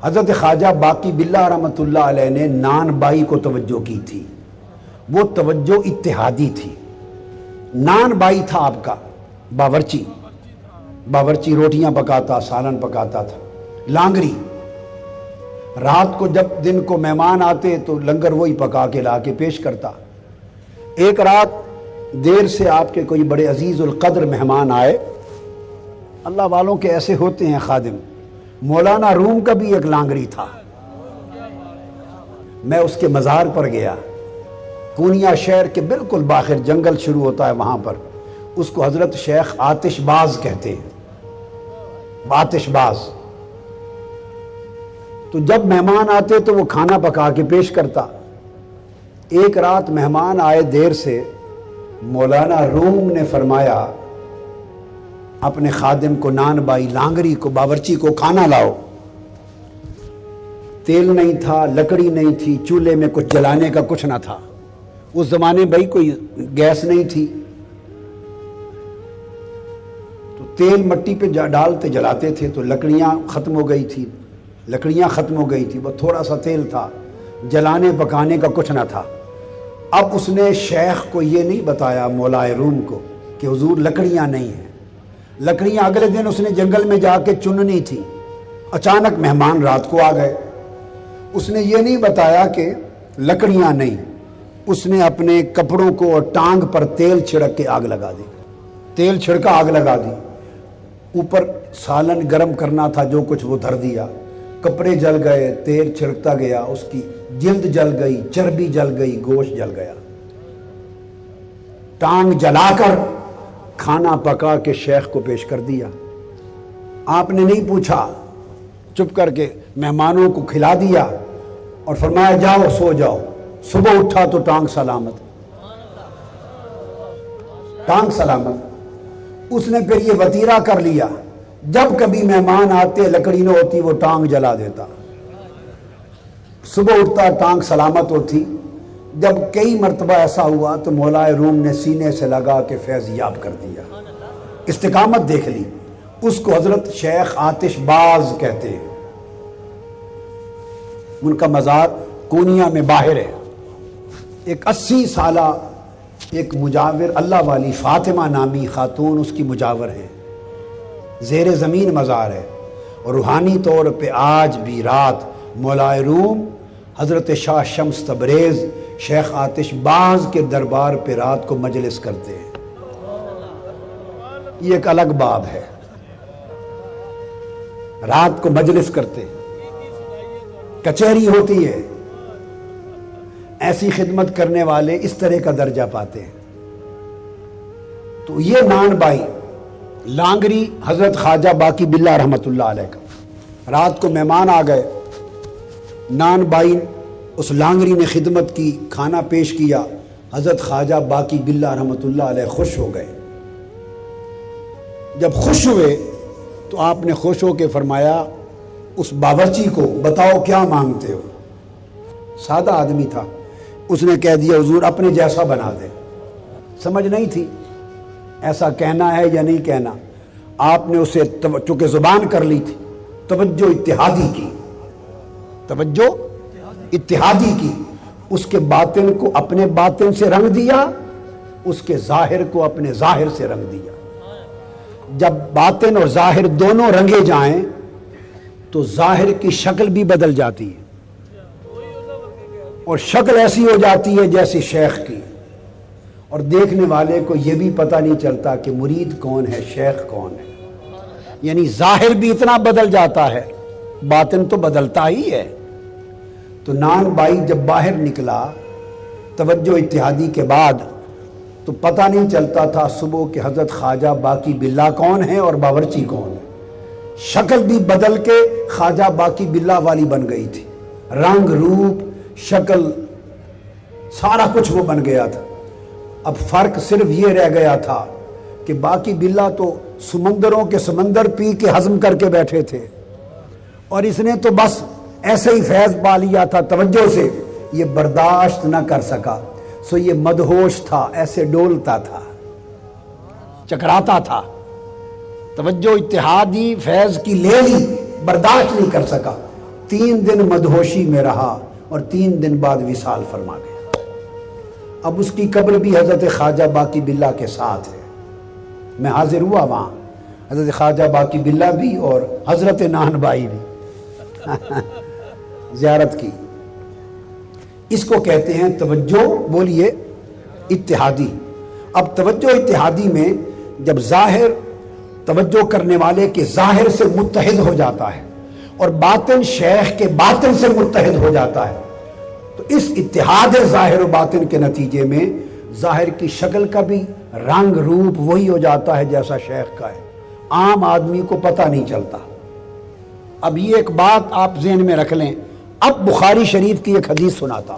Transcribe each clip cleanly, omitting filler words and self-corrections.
حضرت خواجہ باقی باللہ رحمۃ اللہ علیہ نے نان بائی کو توجہ کی تھی، وہ توجہ اتحادی تھی۔ نان بائی تھا آپ کا باورچی روٹیاں پکاتا، سالن پکاتا تھا۔ لانگری رات کو جب دن کو مہمان آتے تو لنگر وہی پکا کے لا کے پیش کرتا۔ ایک رات دیر سے آپ کے کوئی بڑے عزیز القدر مہمان آئے، اللہ والوں کے ایسے ہوتے ہیں خادم۔ مولانا روم کا بھی ایک لانگری تھا، میں اس کے مزار پر گیا، پونیا شہر کے بالکل باخر جنگل شروع ہوتا ہے وہاں پر، اس کو حضرت شیخ آتش باز کہتے ہیں، آتش باز۔ تو جب مہمان آتے تو وہ کھانا پکا کے پیش کرتا۔ ایک رات مہمان آئے دیر سے، مولانا روم نے فرمایا اپنے خادم کو، نان بائی لانگری کو، باورچی کو کھانا لاؤ۔ تیل نہیں تھا، لکڑی نہیں تھی، چولہے میں کچھ جلانے کا کچھ نہ تھا، اس زمانے بھائی کوئی گیس نہیں تھی، تو تیل مٹی پہ ڈالتے جلاتے تھے، تو لکڑیاں ختم ہو گئی تھی، وہ تھوڑا سا تیل تھا، جلانے پکانے کا کچھ نہ تھا۔ اب اس نے شیخ کو یہ نہیں بتایا، مولائے روم کو، کہ حضور لکڑیاں نہیں ہیں۔ لکڑیاں اگلے دن اس نے جنگل میں جا کے چننی تھی، اچانک مہمان رات کو آ گئے، اس نے یہ نہیں بتایا کہ لکڑیاں نہیں، اس نے اپنے کپڑوں کو اور ٹانگ پر تیل چھڑک کے آگ لگا دی، تیل چھڑکا آگ لگا دی، اوپر سالن گرم کرنا تھا جو کچھ وہ دھر دیا، کپڑے جل گئے، تیل چھڑکتا گیا، اس کی جلد جل گئی، چربی جل گئی، گوشت جل گیا۔ ٹانگ جلا کر کھانا پکا کے شیخ کو پیش کر دیا۔ آپ نے نہیں پوچھا، چپ کر کے مہمانوں کو کھلا دیا اور فرمایا جاؤ سو جاؤ۔ صبح اٹھا تو ٹانگ سلامت، ٹانگ سلامت۔ اس نے پھر یہ وطیرہ کر لیا، جب کبھی مہمان آتے لکڑی نہ ہوتی وہ ٹانگ جلا دیتا، صبح اٹھتا ٹانگ سلامت ہوتی۔ جب کئی مرتبہ ایسا ہوا تو مولائے روم نے سینے سے لگا کے فیض یاب کر دیا، استقامت دیکھ لی۔ اس کو حضرت شیخ آتش باز کہتے ہیں، ان کا مزار کونیا میں باہر ہے۔ ایک 80 سالہ ایک مجاور اللہ والی فاطمہ نامی خاتون اس کی مجاور ہے، زیر زمین مزار ہے، اور روحانی طور پہ آج بھی رات مولائے روم حضرت شاہ شمس تبریز شیخ آتش باز کے دربار پہ رات کو مجلس کرتے ہیں۔ یہ ایک الگ باب ہے، رات کو مجلس کرتے، کچہری ہوتی ہے، ایسی خدمت کرنے والے اس طرح کا درجہ پاتے ہیں۔ تو یہ نان بائی لانگری حضرت خواجہ باقی باللہ رحمۃ اللہ علیہ کا، رات کو مہمان آ گئے، نان بائی اس لانگری نے خدمت کی، کھانا پیش کیا، حضرت خواجہ باقی باللہ رحمۃ اللہ علیہ خوش ہو گئے۔ جب خوش ہوئے تو آپ نے خوش ہو کے فرمایا اس باورچی کو بتاؤ کیا مانگتے ہو۔ سادہ آدمی تھا، اس نے کہہ دیا حضور اپنے جیسا بنا دے۔ سمجھ نہیں تھی ایسا کہنا ہے یا نہیں کہنا، آپ نے اسے چونکہ زبان کر لی تھی، توجہ اتحادی کی، اس کے باطن کو اپنے باطن سے رنگ دیا، اس کے ظاہر کو اپنے ظاہر سے رنگ دیا۔ جب باطن اور ظاہر دونوں رنگے جائیں تو ظاہر کی شکل بھی بدل جاتی ہے، اور شکل ایسی ہو جاتی ہے جیسے شیخ کی، اور دیکھنے والے کو یہ بھی پتہ نہیں چلتا کہ مرید کون ہے، شیخ کون ہے۔ یعنی ظاہر بھی اتنا بدل جاتا ہے، باطن تو بدلتا ہی ہے۔ تو نان بائی جب باہر نکلا توجہ اتحادی کے بعد تو پتہ نہیں چلتا تھا صبح کہ حضرت خواجہ باقی باللہ کون ہے اور باورچی کون ہے۔ شکل بھی بدل کے خواجہ باقی باللہ والی بن گئی تھی، رنگ روپ شکل سارا کچھ وہ بن گیا تھا۔ اب فرق صرف یہ رہ گیا تھا کہ باقی باللہ تو سمندروں کے سمندر پی کے ہضم کر کے بیٹھے تھے، اور اس نے تو بس ایسے ہی فیض پا لیا تھا توجہ سے، یہ برداشت نہ کر سکا، سو یہ مدہوش تھا، ایسے ڈولتا تھا، چکراتا تھا، توجہ اتحادی فیض کی لے لی، برداشت نہیں کر سکا، 3 دن مدہوشی میں رہا اور 3 دن بعد وصال فرما گیا۔ اب اس کی قبر بھی حضرت خواجہ باقی باللہ کے ساتھ ہے، میں حاضر ہوا وہاں، حضرت خواجہ باقی باللہ بھی اور حضرت نان بھائی بھی زیارت کی۔ اس کو کہتے ہیں توجہ، بولیے، اتحادی۔ اب توجہ اتحادی میں جب ظاہر توجہ کرنے والے کے ظاہر سے متحد ہو جاتا ہے اور باطن شیخ کے باطن سے متحد ہو جاتا ہے، تو اس اتحاد ظاہر و باطن کے نتیجے میں ظاہر کی شکل کا بھی رنگ روپ وہی ہو جاتا ہے جیسا شیخ کا ہے، عام آدمی کو پتہ نہیں چلتا۔ اب یہ ایک بات آپ ذہن میں رکھ لیں، اب بخاری شریف کی ایک حدیث سناتا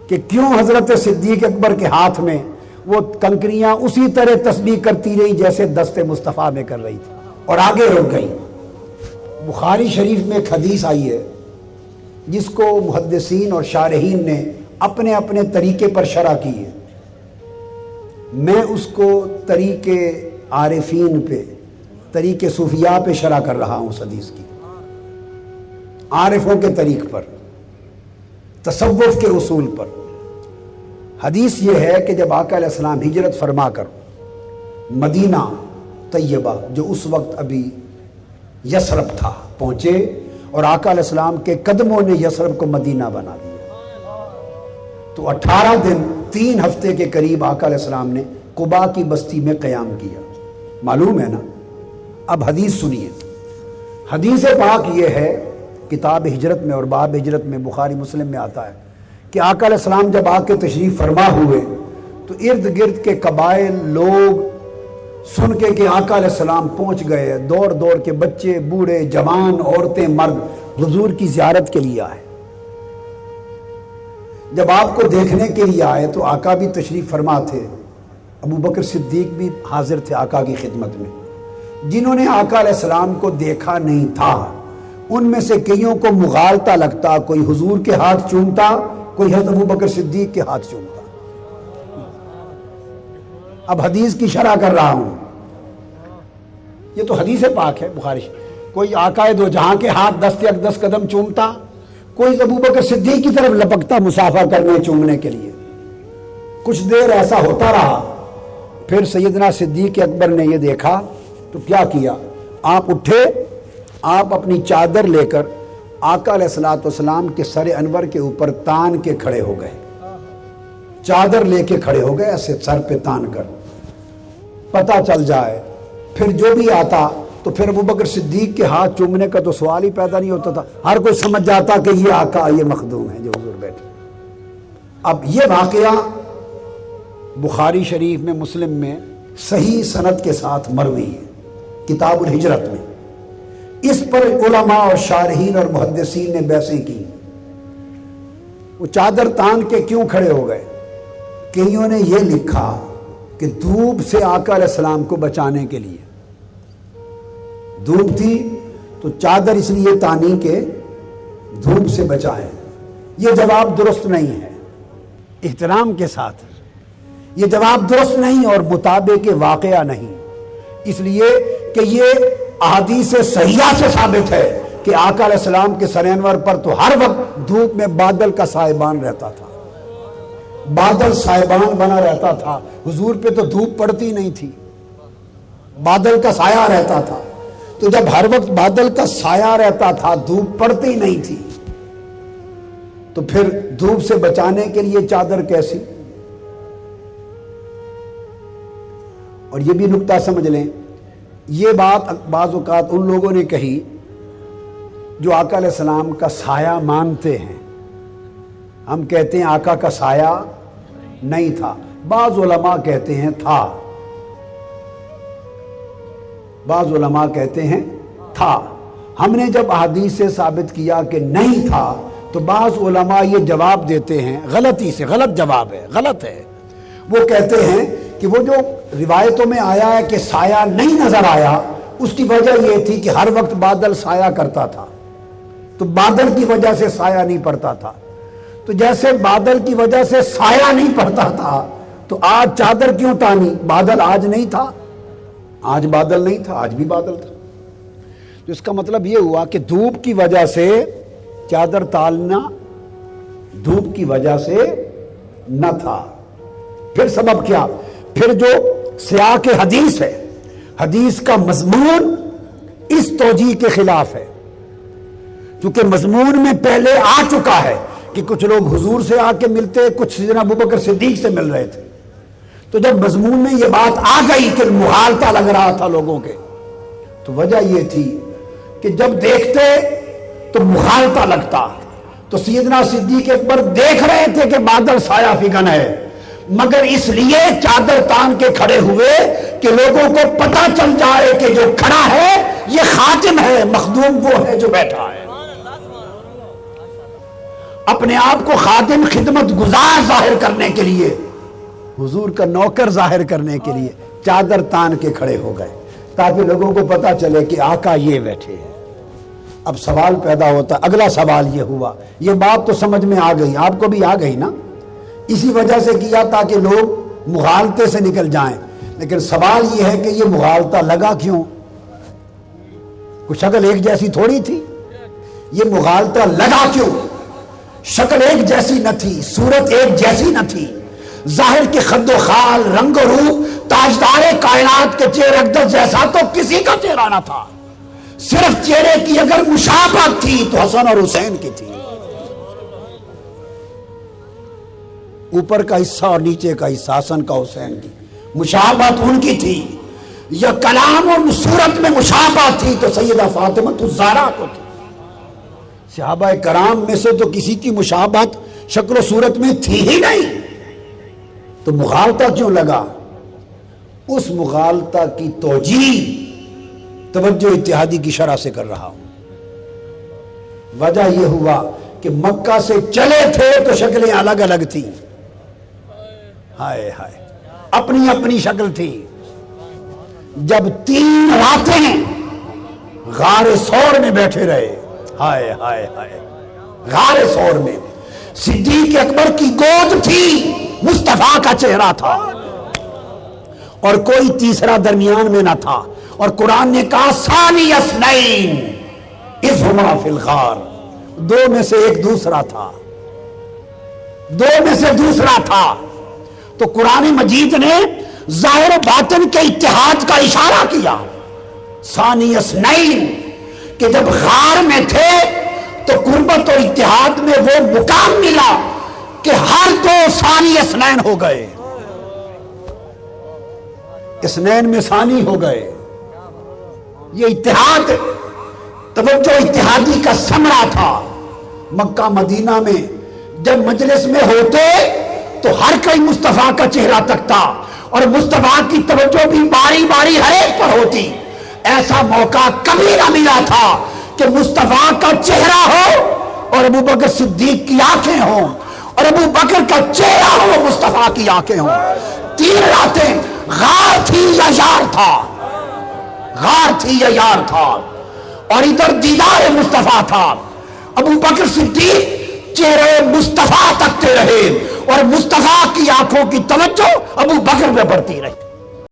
کہ کیوں حضرت صدیق اکبر کے ہاتھ میں وہ کنکریاں اسی طرح تسبیح کرتی رہی جیسے دست مصطفیٰ میں کر رہی تھی اور آگے رک گئی۔ بخاری شریف میں ایک حدیث آئی ہے جس کو محدثین اور شارحین نے اپنے اپنے طریقے پر شرح کی ہے، میں اس کو طریقے عارفین پہ، طریقے صوفیاء پہ شرح کر رہا ہوں اس حدیث کی، عارفوں کے طریق پر، تصوف کے اصول پر۔ حدیث یہ ہے کہ جب آقا علیہ السلام ہجرت فرما کر مدینہ طیبہ، جو اس وقت ابھی یثرب تھا، پہنچے اور آقا علیہ السلام کے قدموں نے یثرب کو مدینہ بنا دیا، تو 18 دن 3 ہفتے کے قریب آقا علیہ السلام نے قباء کی بستی میں قیام کیا، معلوم ہے نا۔ اب حدیث سنیے، حدیث پاک یہ ہے، کتاب ہجرت میں اور باب ہجرت میں بخاری مسلم میں آتا ہے کہ آقا علیہ السلام جب آ کے تشریف فرما ہوئے تو ارد گرد کے قبائل لوگ سن کے کہ آقا علیہ السلام پہنچ گئے، دوڑ دوڑ کے بچے، بوڑھے، جوان، عورتیں، مرد حضور کی زیارت کے لیے آئے۔ جب آپ کو دیکھنے کے لیے آئے تو آقا بھی تشریف فرما تھے، ابو بکر صدیق بھی حاضر تھے آقا کی خدمت میں۔ جنہوں نے آقا علیہ السلام کو دیکھا نہیں تھا ان میں سے کئیوں کو مغالطہ لگتا، کوئی حضور کے ہاتھ چومتا، کوئی حضرت ابو بکر صدیق کے ہاتھ چومتا۔ اب حدیث کی شرح کر رہا ہوں، یہ تو حدیث پاک ہے بخاری، کوئی آقا دو جہاں کے ہاتھ دست اقدس قدم چومتا، کوئی ابو بکر صدیق کی طرف لپکتا مسافہ کرنے چومنے کے لیے۔ کچھ دیر ایسا ہوتا رہا، پھر سیدنا صدیق اکبر نے یہ دیکھا تو کیا کیا، آپ اٹھے، آپ اپنی چادر لے کر آقا علیہ السلام کے سر انور کے اوپر تان کے کھڑے ہو گئے، چادر لے کے کھڑے ہو گئے ایسے سر پہ تان کر، پتہ چل جائے۔ پھر جو بھی آتا تو پھر ابو بکر صدیق کے ہاتھ چومنے کا تو سوال ہی پیدا نہیں ہوتا تھا، ہر کوئی سمجھ جاتا کہ یہ آقا، یہ مخدوم ہے جو حضور بیٹھے۔ اب یہ واقعہ بخاری شریف میں، مسلم میں صحیح سند کے ساتھ مروی ہے، کتاب الہجرت میں۔ اس پر علماء اور شارحین اور محدثین نے بحثیں کی، وہ چادر تان کے کیوں کھڑے ہو گئے؟ کئیوں نے یہ لکھا کہ دھوپ سے آقا علیہ السلام کو بچانے کے لیے، دھوپ تھی تو چادر اس لیے تانی کے دھوپ سے بچائیں۔ یہ جواب درست نہیں ہے، احترام کے ساتھ یہ جواب درست نہیں اور مطابق واقعہ نہیں، اس لیے کہ یہ احادیث صحیحہ سے ثابت ہے کہ آقا علیہ السلام کے سر انور پر تو ہر وقت دھوپ میں بادل کا سائبان رہتا تھا، بادل سائبان بنا رہتا تھا، حضور پہ تو دھوپ پڑتی نہیں تھی، بادل کا سایہ رہتا تھا۔ تو جب ہر وقت بادل کا سایہ رہتا تھا، دھوپ پڑتی نہیں تھی، تو پھر دھوپ سے بچانے کے لیے چادر کیسی؟ اور یہ بھی نکتہ سمجھ لیں، یہ بات بعض اوقات ان لوگوں نے کہی جو آقا علیہ السلام کا سایہ مانتے ہیں۔ ہم کہتے ہیں آقا کا سایہ نہیں تھا، بعض علماء کہتے ہیں تھا، بعض علماء کہتے ہیں تھا۔ ہم نے جب احادیث سے ثابت کیا کہ نہیں تھا تو بعض علماء یہ جواب دیتے ہیں، غلطی سے، غلط جواب ہے، غلط ہے، وہ کہتے ہیں کہ وہ جو روایتوں میں آیا ہے کہ سایہ نہیں نظر آیا، اس کی وجہ یہ تھی کہ ہر وقت بادل سایہ کرتا تھا، تو بادل کی وجہ سے سایہ نہیں پڑتا تھا۔ تو جیسے بادل کی وجہ سے سایہ نہیں پڑتا تھا تو آج چادر کیوں تانی؟ بادل آج نہیں تھا، آج بادل نہیں تھا، آج بھی بادل تھا۔ تو اس کا مطلب یہ ہوا کہ دھوپ کی وجہ سے چادر تالنا دھوپ کی وجہ سے نہ تھا. پھر سبب کیا؟ پھر جو سیاق حدیث ہے، حدیث کا مضمون اس توجیہ کے خلاف ہے، کیونکہ مضمون میں پہلے آ چکا ہے کہ کچھ لوگ حضور سے آ کے ملتے، کچھ سیدنا ابوبکر صدیق سے مل رہے تھے. تو جب مضمون میں یہ بات آ گئی کہ مغالطہ لگ رہا تھا لوگوں کے، تو وجہ یہ تھی کہ جب دیکھتے تو مغالطہ لگتا. تو سیدنا صدیق اکبر دیکھ رہے تھے کہ بادل سایہ فگن ہے، مگر اس لیے چادر تان کے کھڑے ہوئے کہ لوگوں کو پتہ چل جائے کہ جو کھڑا ہے یہ خادم ہے، مخدوم وہ ہے جو بیٹھا ہے. اپنے آپ کو خادم خدمت گزار ظاہر کرنے کے لیے، حضور کا نوکر ظاہر کرنے کے لیے چادر تان کے کھڑے ہو گئے تاکہ لوگوں کو پتہ چلے کہ آقا یہ بیٹھے ہیں. اب سوال پیدا ہوتا، اگلا سوال یہ ہوا، یہ بات تو سمجھ میں آ گئی، آپ کو بھی آ گئی نا، اسی وجہ سے کیا تاکہ لوگ مغالطے سے نکل جائیں. لیکن سوال یہ ہے کہ یہ مغالطہ لگا کیوں؟ کوئی شکل ایک جیسی تھوڑی تھی، یہ مغالطہ لگا کیوں؟ شکل ایک جیسی نہ تھی، صورت ایک جیسی نہ تھی، ظاہر کے خد و خال، رنگ و روح تاجدار کائنات کے چہرے اقدس جیسا تو کسی کا چہرہ نہ تھا. صرف چہرے کی اگر مشابہت تھی تو حسن اور حسین کی تھی، اوپر کا حصہ اور نیچے کا حصہ حسن کا حسین کی مشابہت ان کی تھی. یا کلام اور صورت میں مشابہت تھی تو سیدہ فاطمہ الزہرا کو تھی. صحابہ کرام میں سے تو کسی کی مشابہت شکل و صورت میں تھی ہی نہیں، تو مغالطہ کیوں لگا؟ اس مغالطہ کی توجیہ توجہ اتحادی کی شرح سے کر رہا ہوں. وجہ یہ ہوا کہ مکہ سے چلے تھے تو شکلیں الگ الگ تھیں، ہائے ہائے اپنی اپنی شکل تھی. جب 3 راتیں غار ثور میں بیٹھے رہے، ہائے ہائے ہائے غار ثور میں صدیق اکبر کی گود تھی، مصطفیٰ کا چہرہ تھا اور کوئی تیسرا درمیان میں نہ تھا. اور قرآن نے کہا ثانی اثنین اذ ہما فی الغار، 2 میں سے ایک دوسرا تھا، 2 میں سے دوسرا تھا. تو قرآن مجید نے ظاہر و باطن کے اتحاد کا اشارہ کیا. ثانی اثنین کہ جب غار میں تھے تو قربت اور اتحاد میں وہ مقام ملا کہ ہر 2 ثانی اثنین ہو گئے، اثنین میں ثانی ہو گئے. یہ اتحاد توجہ اتحادی کا ثمرہ تھا. مکہ مدینہ میں جب مجلس میں ہوتے تو ہر کوئی مصطفیٰ کا چہرہ تکتا اور مصطفیٰ کی توجہ بھی باری باری ہر ایک پر ہوتی. ایسا موقع کبھی نہ ملا تھا کہ مصطفیٰ کا چہرہ ہو اور ابوبکر صدیق کی آنکھیں ہوں اور ابو بکر کا چہرہ ہو مصطفیٰ کی آنکھیں ہوں. 3 راتیں غار تھی یا یار تھا، غار تھی یا یار تھا، اور ادھر دیدار مصطفیٰ تھا. ابو بکر صدیق چہرے مصطفیٰ تکتے رہے اور مصطفیٰ کی آنکھوں کی توجہ ابو بکر میں پڑتی رہی.